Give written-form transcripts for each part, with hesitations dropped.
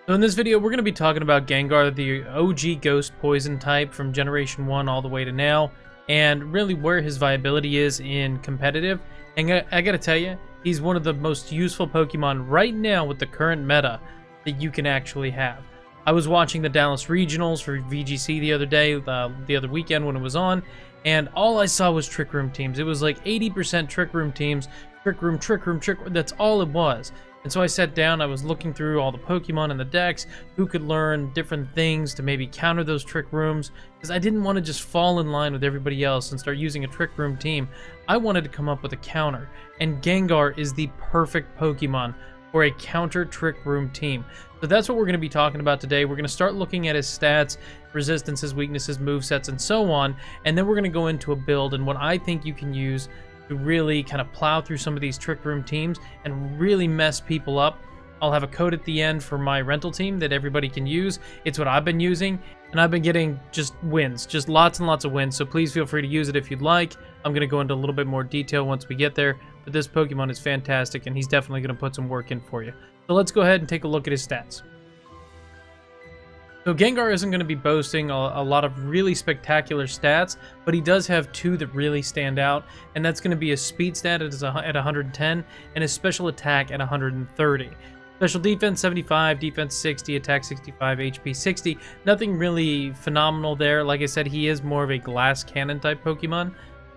So in this video, we're going to be talking about Gengar, the OG Ghost Poison type from Generation 1 all the way to now, and really where his viability is in competitive. And I gotta tell you, he's one of the most useful Pokemon right now with the current meta that you can actually have. I was watching the Dallas Regionals for VGC the other day, the other weekend when it was on, and all I saw was Trick Room teams. It was like 80% Trick Room teams, Trick Room, that's all it was. And so I sat down, I was looking through all the Pokemon in the decks, who could learn different things to maybe counter those Trick Rooms, because I didn't want to just fall in line with everybody else and start using a Trick Room team. I wanted to come up with a counter, and Gengar is the perfect Pokemon for a counter Trick Room team. So that's what we're going to be talking about today. We're going to start looking at his stats, resistances, weaknesses, movesets, and so on, and then we're going to go into a build and what I think you can use to really kind of plow through some of these Trick Room teams and really mess people up. I'll have a code at the end for my rental team that everybody can use. It's what I've been using, and I've been getting just wins, just lots and lots of wins, so please feel free to use it if you'd like. I'm going to go into a little bit more detail once we get there, but this Pokemon is fantastic, and he's definitely going to put some work in for you. So let's go ahead and take a look at his stats. So Gengar isn't going to be boasting a lot of really spectacular stats, but he does have two that really stand out, and that's going to be his speed stat at 110 and his special attack at 130. Special defense 75, defense 60, attack 65, HP 60. Nothing really phenomenal there. Like I said, he is more of a glass cannon type Pokemon.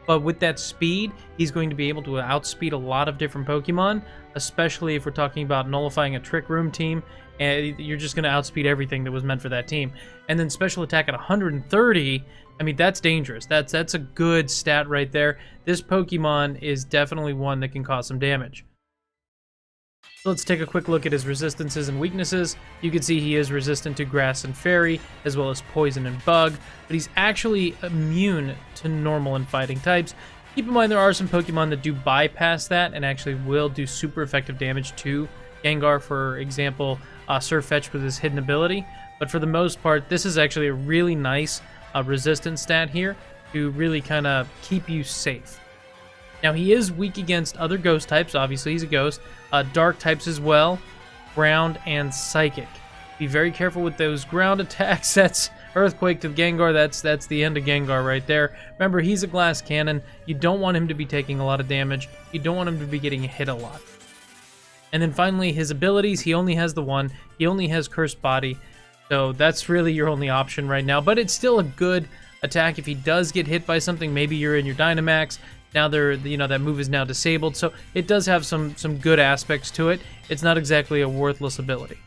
But with that speed, he's going to be able to outspeed a lot of different Pokemon, especially if we're talking about nullifying a Trick Room team, and you're just going to outspeed everything that was meant for that team. And then special attack at 130, I mean, that's dangerous. That's a good stat right there. This Pokemon is definitely one that can cause some damage. So let's take a quick look at his resistances and weaknesses. You can see he is resistant to grass and fairy, as well as poison and bug, but he's actually immune to normal and fighting types. Keep in mind there are some Pokemon that do bypass that and actually will do super effective damage to Gengar, for example, Surfetch with his hidden ability. But for the most part, this is actually a really nice resistance stat here to really kind of keep you safe. Now, he is weak against other ghost types. Obviously, he's a ghost. Dark types as well, ground and psychic. Be very careful with those ground attacks. That's Earthquake to Gengar. That's the end of Gengar right there. Remember, he's a glass cannon. You don't want him to be taking a lot of damage. You don't want him to be getting hit a lot. And then finally, his abilities. He only has the one. He only has Cursed Body. So that's really your only option right now. But it's still a good attack if he does get hit by something. Maybe you're in your Dynamax. Now that move is now disabled, so it does have some good aspects to it. It's not exactly a worthless ability.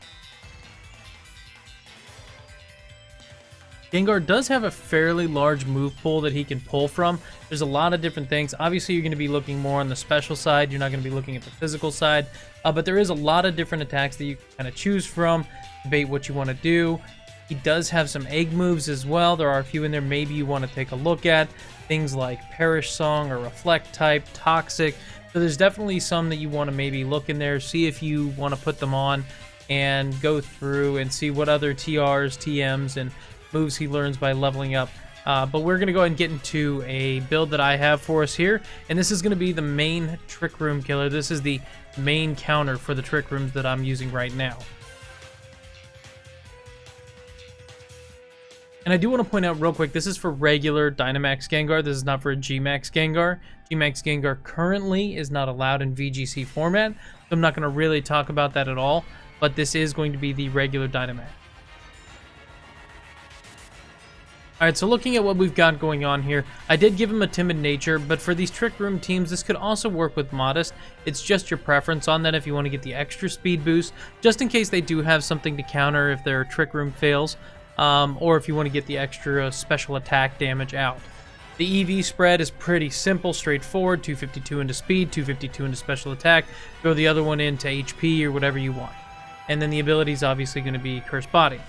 Gengar does have a fairly large move pool that he can pull from. There's a lot of different things. Obviously, you're going to be looking more on the special side. You're not going to be looking at the physical side, but there is a lot of different attacks that you can kind of choose from, debate what you want to do. He does have some egg moves as well. There are a few in there maybe you want to take a look at. Things like Perish Song or Reflect type, Toxic. So there's definitely some that you want to maybe look in there, see if you want to put them on, and go through and see what other TRs, TMs, and moves he learns by leveling up. But we're going to go ahead and get into a build that I have for us here. And this is going to be the main Trick Room killer. This is the main counter for the Trick Rooms that I'm using right now. And I do want to point out real quick, this is for regular Dynamax Gengar. This is not for a Gmax Gengar. Gmax Gengar currently is not allowed in VGC format, so I'm not going to really talk about that at all, but this is going to be the regular Dynamax. Alright, so looking at what we've got going on here, I did give him a timid nature, but for these Trick Room teams, this could also work with modest. It's just your preference on that if you want to get the extra speed boost, just in case they do have something to counter if their Trick Room fails. Or if you want to get the extra special attack damage out. The EV spread is pretty simple, straightforward. 252 into speed, 252 into special attack. Throw the other one into HP or whatever you want. And then the ability is obviously going to be Cursed Body.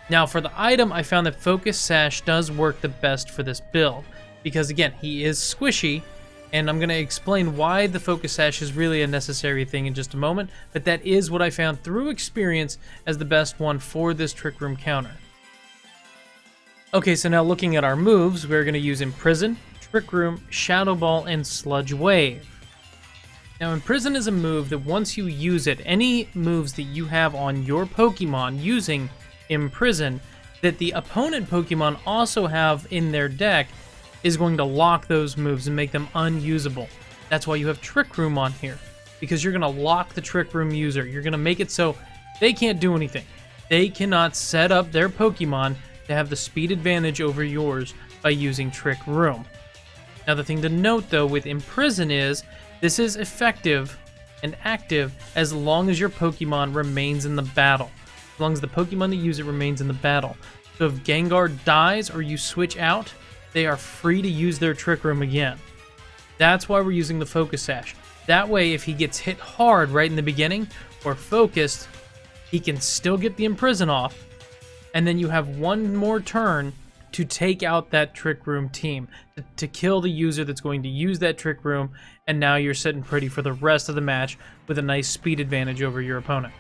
Now for the item, I found that Focus Sash does work the best for this build. Because again, he is squishy. And I'm going to explain why the Focus Sash is really a necessary thing in just a moment, but that is what I found through experience as the best one for this Trick Room counter. Okay, so now looking at our moves, we're going to use Imprison, Trick Room, Shadow Ball, and Sludge Wave. Now, Imprison is a move that once you use it, any moves that you have on your Pokemon using Imprison that the opponent Pokemon also have in their deck is going to lock those moves and make them unusable. That's why you have Trick Room on here, because you're going to lock the Trick Room user. You're going to make it so they can't do anything. They cannot set up their Pokemon to have the speed advantage over yours by using Trick Room. Now, the thing to note, though, with Imprison is this is effective and active as long as your Pokemon remains in the battle. As long as the Pokemon that use it remains in the battle. So if Gengar dies or you switch out, they are free to use their Trick Room again. That's why we're using the Focus Sash. That way, if he gets hit hard right in the beginning or focused, he can still get the Imprison off. And then you have one more turn to take out that Trick Room team, to kill the user that's going to use that Trick Room, and now you're sitting pretty for the rest of the match with a nice speed advantage over your opponent.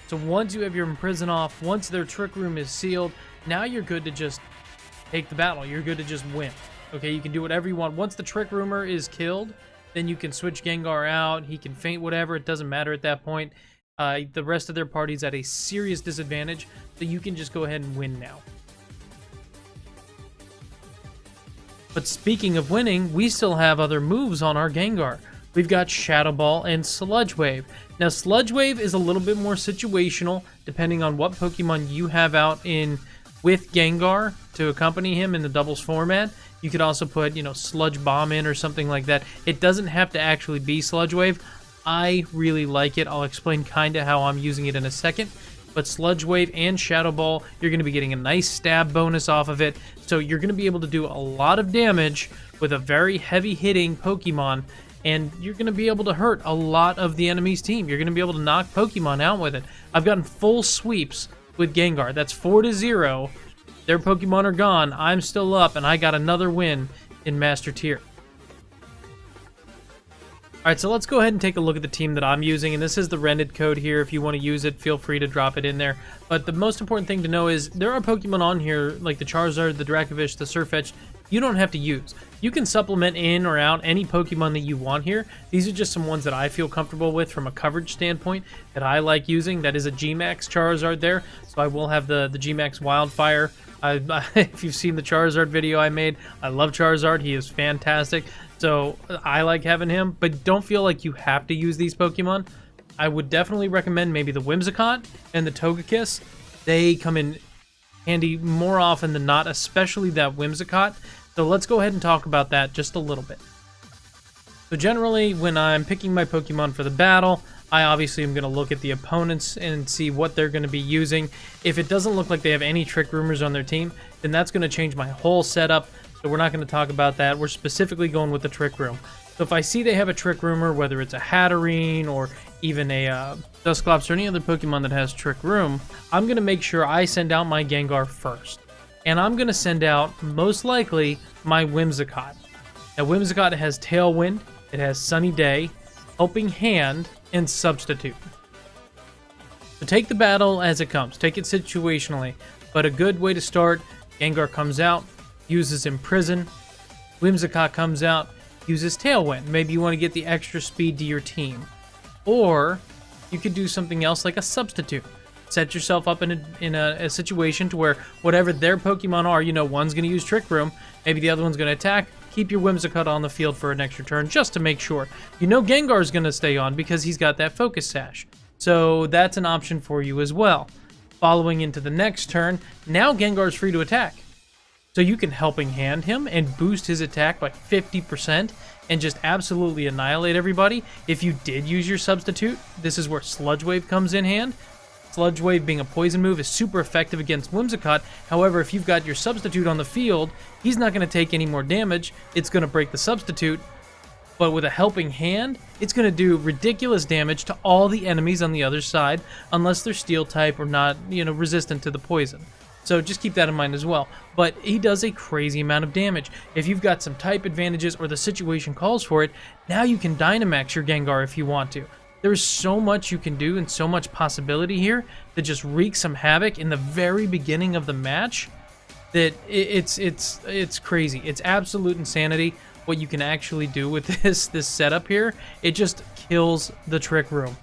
So once you have your Imprison off, once their Trick Room is sealed, now you're good to just take the battle. You're good to just win. Okay, you can do whatever you want. Once the Trick Roomer is killed, then you can switch Gengar out. He can feint, whatever. It doesn't matter at that point. The rest of their party's at a serious disadvantage, so you can just go ahead and win now. But speaking of winning, we still have other moves on our Gengar. We've got Shadow Ball and Sludge Wave. Now, Sludge Wave is a little bit more situational, depending on what Pokemon you have out in with Gengar to accompany him in the doubles format. You could also put, Sludge Bomb in or something like that. It doesn't have to actually be Sludge Wave. I really like it. I'll explain kind of how I'm using it in a second. But Sludge Wave and Shadow Ball, you're going to be getting a nice stab bonus off of it. So you're going to be able to do a lot of damage with a very heavy-hitting Pokemon. And you're going to be able to hurt a lot of the enemy's team. You're going to be able to knock Pokemon out with it. I've gotten full sweeps with Gengar. That's 4-0. Their Pokemon are gone. I'm still up, and I got another win in Master Tier. Alright, so let's go ahead and take a look at the team that I'm using, and this is the rented code here. If you want to use it, feel free to drop it in there. But the most important thing to know is there are Pokemon on here, like the Charizard, the Dracovish, the Sirfetch'd, you don't have to use. You can supplement in or out any Pokemon that you want here. These are just some ones that I feel comfortable with from a coverage standpoint that I like using. That is a G-Max Charizard there, so I will have the G-Max Wildfire. If you've seen the Charizard video I made, I love Charizard. He is fantastic. So I like having him, but don't feel like you have to use these Pokemon. I would definitely recommend maybe the Whimsicott and the Togekiss. They come in handy more often than not, especially that Whimsicott. So let's go ahead and talk about that just a little bit. So generally, when I'm picking my Pokemon for the battle, I obviously am going to look at the opponents and see what they're going to be using. If it doesn't look like they have any Trick Roomers on their team, then that's going to change my whole setup. So we're not going to talk about that. We're specifically going with the Trick Room. So if I see they have a Trick Roomer, whether it's a Hatterene or even a Dusclops or any other Pokemon that has Trick Room, I'm going to make sure I send out my Gengar first. And I'm going to send out, most likely, my Whimsicott. Now, Whimsicott has Tailwind, it has Sunny Day, Helping Hand, and Substitute. So take the battle as it comes. Take it situationally. But a good way to start, Gengar comes out, uses Imprison. Whimsicott comes out, uses Tailwind. Maybe you want to get the extra speed to your team. Or you could do something else like a Substitute. Set yourself up in a situation to where whatever their Pokemon are, one's going to use Trick Room, maybe the other one's going to attack. Keep your Whimsicott on the field for an extra turn just to make sure. Gengar's going to stay on because he's got that Focus Sash. So that's an option for you as well. Following into the next turn, now Gengar's free to attack. So you can Helping Hand him and boost his attack by 50% and just absolutely annihilate everybody. If you did use your Substitute, this is where Sludge Wave comes in hand. Sludge Wave, being a poison move, is super effective against Whimsicott. However, if you've got your Substitute on the field, he's not going to take any more damage. It's going to break the Substitute. But with a Helping Hand, it's going to do ridiculous damage to all the enemies on the other side, unless they're Steel type or not, resistant to the poison. So just keep that in mind as well. But he does a crazy amount of damage. If you've got some type advantages or the situation calls for it, now you can Dynamax your Gengar if you want to. There's so much you can do and so much possibility here that just wreak some havoc in the very beginning of the match. that it's crazy. It's absolute insanity what you can actually do with this setup here. It just kills the Trick Room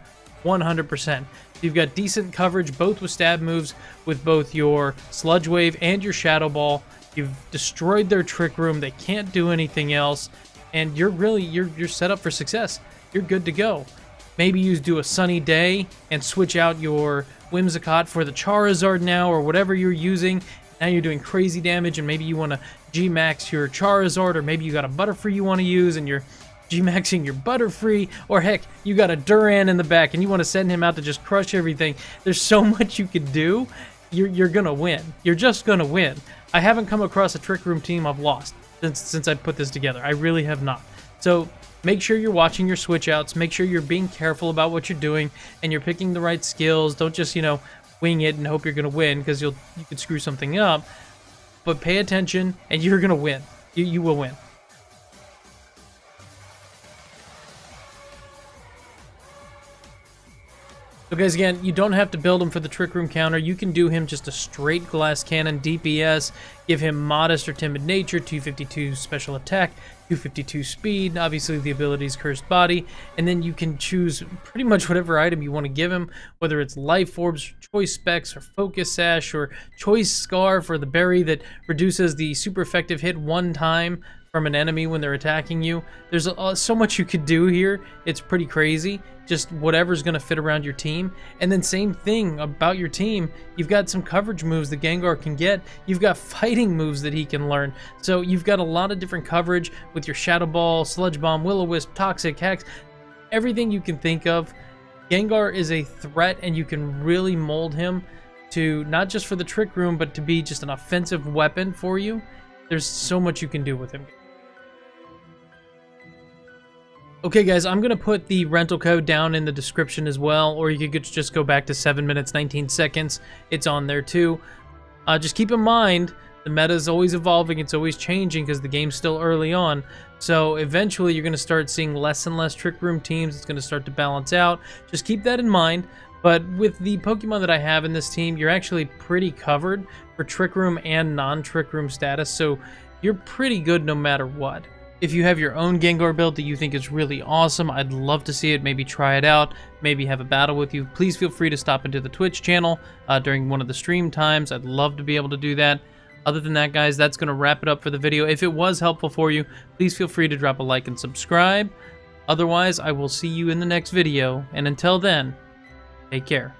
100%. You've got decent coverage both with stab moves, with both your Sludge Wave and your Shadow Ball. You've destroyed their Trick Room. They can't do anything else, and you're set up for success. You're good to go. Maybe you do a sunny day and switch out your Whimsicott for the Charizard now, or whatever you're using. Now you're doing crazy damage, and maybe you want to G-Max your Charizard, or maybe you got a Butterfree you want to use, and you're G-Maxing your Butterfree, or heck, you got a Duran in the back, and you want to send him out to just crush everything. There's so much you could do. You're going to win. You're just going to win. I haven't come across a Trick Room team I've lost since I put this together. I really have not. So make sure you're watching your switch outs. Make sure you're being careful about what you're doing, and you're picking the right skills. Don't just, wing it and hope you're going to win, because you could screw something up. But pay attention, and you're going to win. You will win. So guys, again, you don't have to build him for the Trick Room counter. You can do him just a straight Glass Cannon DPS, give him Modest or Timid Nature, 252 special attack, 252 speed, obviously the ability's Cursed Body, and then you can choose pretty much whatever item you want to give him, whether it's Life Orbs, Choice Specs, or Focus Sash, or Choice Scarf, or the berry that reduces the super effective hit one time from an enemy when they're attacking you. There's so much you could do here. It's pretty crazy. Just whatever's going to fit around your team. And then same thing about your team. You've got some coverage moves that Gengar can get. You've got fighting moves that he can learn. So you've got a lot of different coverage with your Shadow Ball, Sludge Bomb, Will-O-Wisp, Toxic, Hex, everything you can think of. Gengar is a threat, and you can really mold him to not just for the Trick Room, but to be just an offensive weapon for you. There's so much you can do with him. Okay guys, I'm going to put the rental code down in the description as well, or you could just go back to 7 minutes 19 seconds. It's on there too. Just keep in mind, the meta is always evolving, it's always changing because the game's still early on. So eventually you're going to start seeing less and less Trick Room teams. It's going to start to balance out. Just keep that in mind. But with the Pokemon that I have in this team, you're actually pretty covered for Trick Room and non-Trick Room status, so you're pretty good no matter what. If you have your own Gengar build that you think is really awesome, I'd love to see it. Maybe try it out, maybe have a battle with you. Please feel free to stop into the Twitch channel during one of the stream times. I'd love to be able to do that. Other than that, guys, that's going to wrap it up for the video. If it was helpful for you, please feel free to drop a like and subscribe. Otherwise, I will see you in the next video, and until then, take care.